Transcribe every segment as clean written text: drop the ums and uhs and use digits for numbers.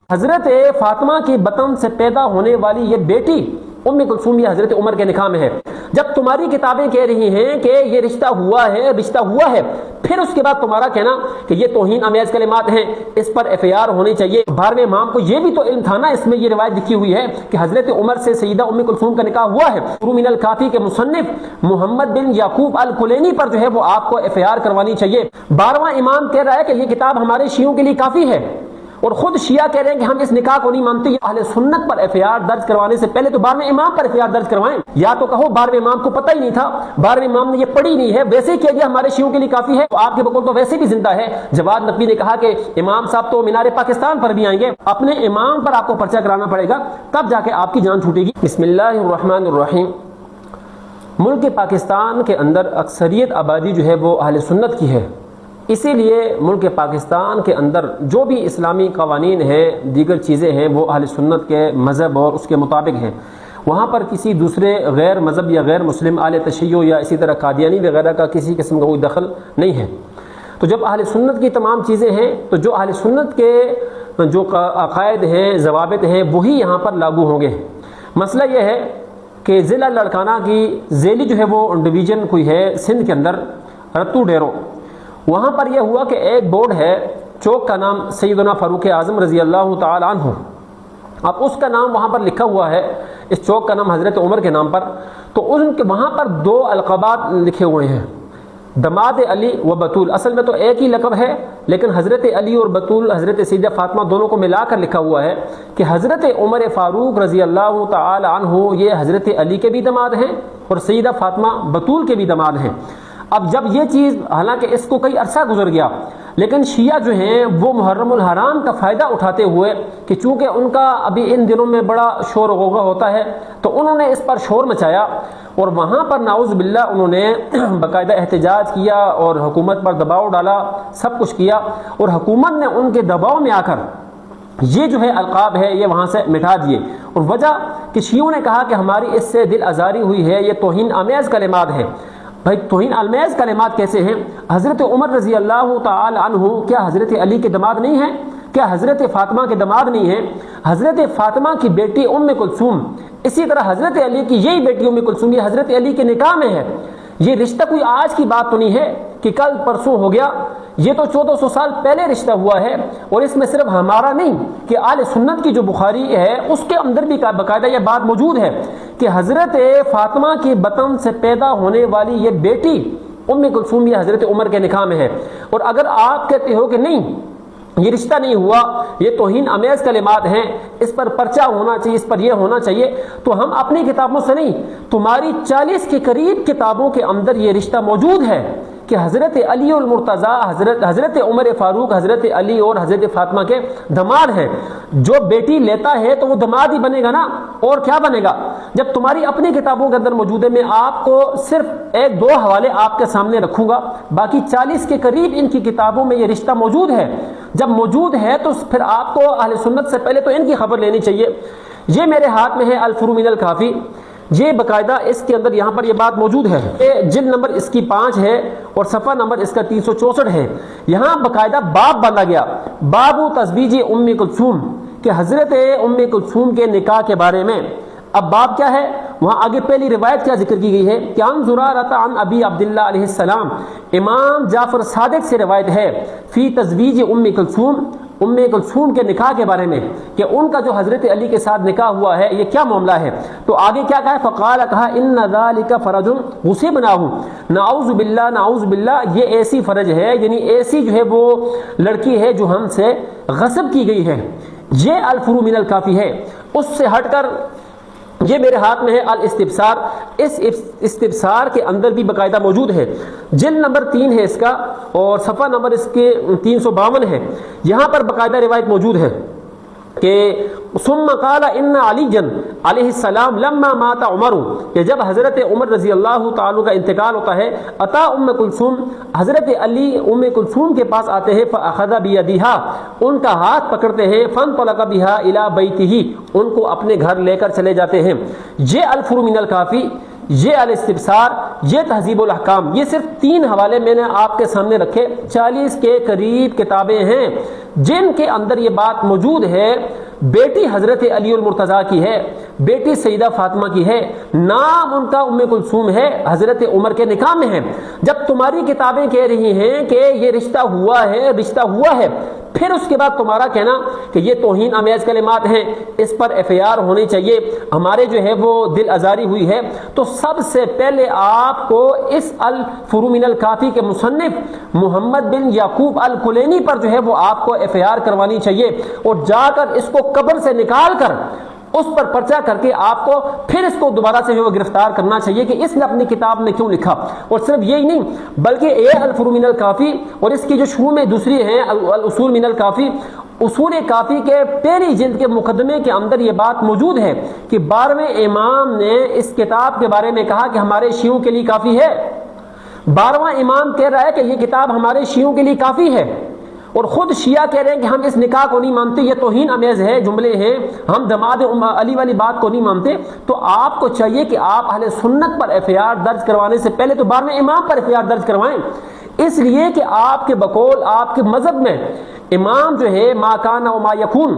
حضرت فاطمہ کی بطن سے پیدا ہونے والی یہ بیٹی ام کلثوم یہ حضرت عمر کے نکاح میں ہے۔ جب تمہاری کتابیں کہہ رہی ہیں کہ یہ رشتہ ہوا ہے، پھر اس کے بعد تمہارا کہنا کہ یہ توہین آمیز کلمات ہیں، اس پر ایف آئی آر ہونی چاہیے۔ 12ویں امام کو یہ بھی تو علم تھا نا، اس میں یہ روایت لکھی ہوئی ہے کہ حضرت عمر سے سیدہ ام کلثوم کا نکاح ہوا ہے۔ من الکافی کے مصنف محمد بن یعقوب الکلینی پر جو ہے وہ آپ کو ایف آئی آر کروانی چاہیے۔ 12واں امام کہہ رہا ہے کہ یہ کتاب ہمارے شیعوں کے لیے کافی ہے، اور خود شیعہ کہہ رہے ہیں کہ ہم اس نکاح کو نہیں مانتے۔ اہل سنت پر ایف آئی آر درج کروانے سے پہلے تو 12ویں امام پر ایف آئی آر درج کروائیں، یا تو کہو 12ویں امام کو پتہ ہی نہیں تھا، 12ویں امام نے یہ پڑھی نہیں ہے، ویسے ہی کہہ دیا ہمارے شیعوں کے لیے کافی ہے، تو آپ کے بقول تو ویسے بھی زندہ ہے۔ جواد نقوی نے کہا کہ امام صاحب تو مینار پاکستان پر بھی آئیں گے، اپنے امام پر آپ کو پرچہ کرانا پڑے گا، تب جا کے آپ کی جان چھوٹے گی۔ بسم اللہ الرحمن الرحیم۔ ملک پاکستان کے اندر اکثریت آبادی جو ہے وہ اہل سنت کی ہے، اسی لیے ملک پاکستان کے اندر جو بھی اسلامی قوانین ہیں، دیگر چیزیں ہیں، وہ اہل سنت کے مذہب اور اس کے مطابق ہیں۔ وہاں پر کسی دوسرے غیر مذہب یا غیر مسلم اہل تشیع یا اسی طرح قادیانی وغیرہ کا کسی قسم کا کوئی دخل نہیں ہے۔ تو جب اہل سنت کی تمام چیزیں ہیں تو جو اہل سنت کے جو عقائد ہیں، ضوابط ہیں، وہی یہاں پر لاگو ہوں گے۔ مسئلہ یہ ہے کہ ضلع لڑکانہ کی ذیلی جو ہے وہ ڈویژن کوئی ہے سندھ کے اندر، رتو ڈیرو، وہاں پر یہ ہوا کہ ایک بورڈ ہے، چوک کا نام سیدنا فاروق اعظم رضی اللہ تعالی عنہ، اب اس کا نام وہاں پر لکھا ہوا ہے، اس چوک کا نام حضرت عمر کے نام پر، تو ان کے وہاں پر 2 القابات لکھے ہوئے ہیں، دماد علی و بطول۔ اصل میں تو ایک ہی لقب ہے، لیکن حضرت علی اور بطول، حضرت سیدہ فاطمہ، دونوں کو ملا کر لکھا ہوا ہے کہ حضرت عمر فاروق رضی اللہ تعالی عنہ یہ حضرت علی کے بھی دماد ہیں اور سیدہ فاطمہ بطول کے بھی دماد ہیں۔ اب جب یہ چیز، حالانکہ اس کو کئی عرصہ گزر گیا، لیکن شیعہ جو ہیں وہ محرم الحرام کا فائدہ اٹھاتے ہوئے کہ چونکہ ان کا ابھی ان دنوں میں بڑا شور و غوغا ہوتا ہے، تو انہوں نے اس پر شور مچایا اور وہاں پر نعوذ باللہ انہوں نے باقاعدہ احتجاج کیا اور حکومت پر دباؤ ڈالا، سب کچھ کیا، اور حکومت نے ان کے دباؤ میں آ کر یہ جو ہے القاب ہے یہ وہاں سے مٹا دیے، اور وجہ کہ شیعوں نے کہا کہ ہماری اس سے دل آزاری ہوئی ہے، یہ توہین آمیز کلمات ہیں۔ بھائی توہین آمیز کلمات کیسے ہیں؟ حضرت عمر رضی اللہ تعالی عنہ کیا حضرت علی کے دماد نہیں ہیں؟ کیا حضرت فاطمہ کے دماد نہیں ہیں؟ حضرت فاطمہ کی بیٹی ام کلثوم، اسی طرح حضرت علی کی یہی بیٹی ام کلثوم یہ حضرت علی کے نکاح میں ہے۔ یہ رشتہ کوئی آج کی بات تو نہیں ہے کہ کل پرسوں ہو گیا، یہ تو 1400 سال پہلے رشتہ ہوا ہے، اور اس میں صرف ہمارا نہیں کہ آل سنت کی جو بخاری ہے اس کے اندر بھی باقاعدہ یہ بات موجود ہے کہ حضرت فاطمہ کی بطن سے پیدا ہونے والی یہ بیٹی ام کلثوم یہ حضرت عمر کے نکاح میں ہے۔ اور اگر آپ کہتے ہو کہ نہیں یہ رشتہ نہیں ہوا، یہ توہین آمیز کلمات ہیں، اس پر پرچہ ہونا چاہیے، اس پر یہ ہونا چاہیے، تو ہم اپنی کتابوں سے نہیں، تمہاری 40 کے قریب کتابوں کے اندر یہ رشتہ موجود ہے کہ حضرت علی المرتضیٰ، حضرت عمر فاروق، حضرت علی اور حضرت فاطمہ کے دماد ہیں۔ جو بیٹی لیتا ہے تو وہ دماد ہی بنے گا نا، اور کیا بنے گا؟ جب تمہاری اپنی کتابوں کے اندر موجود ہے، میں آپ کو صرف 1-2 حوالے آپ کے سامنے رکھوں گا، باقی 40 کے قریب ان کی کتابوں میں یہ رشتہ موجود ہے۔ جب موجود ہے تو پھر آپ کو اہل سنت سے پہلے تو ان کی خبر لینی چاہیے۔ یہ میرے ہاتھ میں ہے الفروع من الکافی، یہ باقاعدہ اس کے اندر یہاں پر یہ بات موجود ہے، جلد نمبر اس کی 5 ہے اور صفحہ نمبر اس کا 364 ہے۔ یہاں باقاعدہ باب باندھا گیا، باب تزویج ام کلثوم، کہ حضرت ام کلثوم کے نکاح کے بارے میں۔ اب باب کیا ہے؟ وہاں آگے پہلی روایت کیا ذکر کی گئی ہے کہ عن زرارۃ عن ابی عبداللہ علیہ السلام، امام جعفر صادق سے روایت ہے، فی تزویج ام کلثوم کے نکاح کے بارے میں، کہ ان کا جو حضرت علی کے ساتھ نکاح ہوا ہے یہ کیا معاملہ ہے۔ تو آگے کیا کہا ہے؟ فقال، کہا ان ذلک فرج غصبناہ، نعوذ باللہ یہ ایسی فرج ہے، یعنی ایسی جو ہے وہ لڑکی ہے جو ہم سے غصب کی گئی ہے۔ یہ الفروع من الکافی ہے۔ اس سے ہٹ کر یہ میرے ہاتھ میں ہے الاستبصار، اس استبصار کے اندر بھی باقاعدہ موجود ہے، جلد نمبر 3 ہے اس کا اور صفحہ نمبر اس کے 352 ہے۔ یہاں پر باقاعدہ روایت موجود ہے کہ ثم قال ان علی علیہ السلام لما مات عمر، کہ جب حضرت عمر رضی اللہ تعالیٰ کا انتقال ہوتا ہے، اتا ام کلثوم، حضرت علی ام کلثوم کے پاس آتے ہیں، فاخذ بیدیہا، ان کا ہاتھ پکڑتے ہیں، فانطلق بها الی بیتہ، ان کو اپنے گھر لے کر چلے جاتے ہیں۔ یہ الفروع من الکافی یہ الاستبصار، یہ تہذیب الاحکام، یہ صرف 3 حوالے میں نے آپ کے سامنے رکھے۔ 40 کے قریب کتابیں ہیں جن کے اندر یہ بات موجود ہے۔ بیٹی حضرت علی المرتضیٰ کی ہے، بیٹی سیدہ فاطمہ کی ہے، نام ان کا ام کلثوم ہے، حضرت عمر کے نکاح میں ہے۔ جب تمہاری کتابیں کہہ رہی ہیں کہ یہ رشتہ ہوا ہے، رشتہ ہوا ہے، پھر اس کے بعد تمہارا کہنا کہ یہ توہین آمیز کلمات ہیں، اس پر FIR ہونی چاہیے، ہمارے جو ہے وہ دل آزاری ہوئی ہے، تو سب سے پہلے آپ کو اس الفروع من الکافی کے مصنف محمد بن یعقوب الکلینی پر جو ہے وہ آپ کو FIR کروانی چاہیے، اور جا کر اس کو قبر سے نکال کر اس پر پرچہ کر کے آپ کو پھر اس کو دوبارہ سے وہ گرفتار کرنا چاہیے کہ اس نے اپنی کتاب میں کیوں لکھا۔ اور صرف یہی نہیں بلکہ الفروع من الکافی اور اس کی جو شروع میں دوسری ہے الاصول من الکافی، اصول کافی کے پہلی جلد کے مقدمے کے اندر یہ بات موجود ہے کہ 12ویں امام نے اس کتاب کے بارے میں کہا کہ ہمارے شیعوں کے لیے کافی ہے۔ 12واں امام کہہ رہا ہے کہ یہ کتاب ہمارے شیعوں کے لیے کافی ہے، اور خود شیعہ کہہ رہے ہیں کہ ہم اس نکاح کو نہیں مانتے، یہ توہین امیز ہے، جملے ہیں، ہم دماد علی والی بات کو نہیں مانتے۔ تو آپ کو چاہیے کہ آپ اہل سنت پر FIR درج کروانے سے پہلے تو 12ویں امام پر FIR درج کروائیں، اس لیے کہ آپ کے بقول آپ کے مذہب میں امام جو ہے ما کان و ما یکون،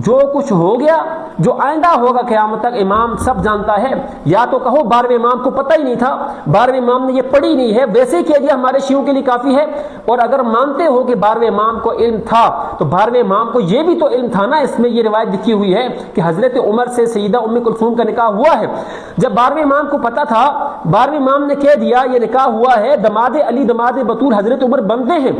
جو کچھ ہو گیا، جو آئندہ ہوگا قیامت تک، امام سب جانتا ہے۔ یا تو کہو 12ویں امام کو پتہ ہی نہیں تھا، 12ویں امام نے یہ پڑھی نہیں ہے، ویسے ہی کہہ دیا ہمارے شیعوں کے لیے کافی ہے۔ اور اگر مانتے ہو کہ 12ویں امام کو علم تھا تو 12ویں امام کو یہ بھی تو علم تھا نا، اس میں یہ روایت لکھی ہوئی ہے کہ حضرت عمر سے سیدہ ام کلثوم کا نکاح ہوا ہے۔ جب 12ویں امام کو پتہ تھا، 12ویں امام نے کہہ دیا یہ نکاح ہوا ہے، دماد علی دماد بطول حضرت عمر بنتے ہیں،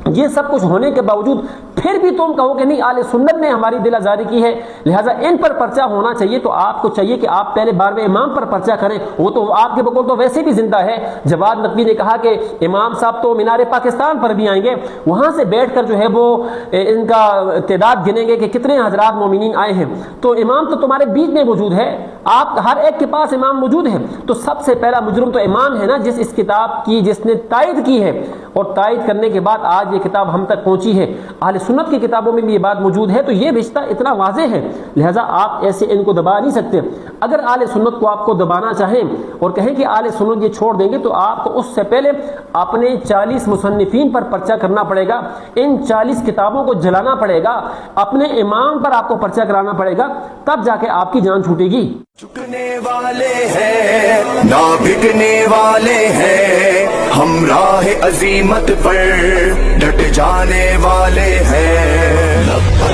یہ سب کچھ ہونے کے باوجود پھر بھی تم کہو کہ نہیں اہل سنت نے ہماری دل آزاری کی ہے، لہٰذا ان پر پرچہ ہونا چاہیے، تو آپ کو چاہیے کہ آپ پہلے 12ویں امام پر پرچہ کریں۔ وہ تو آپ کے بقول تو ویسے بھی زندہ ہے۔ جواد نقوی نے کہا کہ امام صاحب تو مینار پاکستان پر بھی آئیں گے، وہاں سے بیٹھ کر جو ہے وہ ان کا تعداد گنیں گے کہ کتنے حضرات مومنین آئے ہیں۔ تو امام تو تمہارے بیچ میں موجود ہے، آپ ہر ایک کے پاس امام موجود ہے، تو سب سے پہلا مجرم تو امام ہے نا، جس اس کتاب کی جس نے تائید کی ہے، اور تائید کرنے کے بعد آج یہ کتاب ہم تک پہنچی ہے۔ اہل سنت کی کتابوں میں بھی یہ بات موجود ہے، تو یہ رشتہ اتنا واضح ہے، لہٰذا آپ ایسے ان کو دبا نہیں سکتے۔ اگر اہل سنت کو آپ کو دبانا چاہیں اور کہیں کہ اہل سنت یہ چھوڑ دیں گے، تو آپ کو اس سے پہلے اپنے 40 مصنفین پر پرچہ کرنا پڑے گا، ان 40 کتابوں کو جلانا پڑے گا، اپنے امام پر آپ کو پرچہ کرانا پڑے گا، تب جا کے آپ کی جان چھوٹے گی۔ جھکنے والے ہیں نہ بکنے والے ہیں، ہم راہ عظیمت پر ڈٹ جانے والے ہیں۔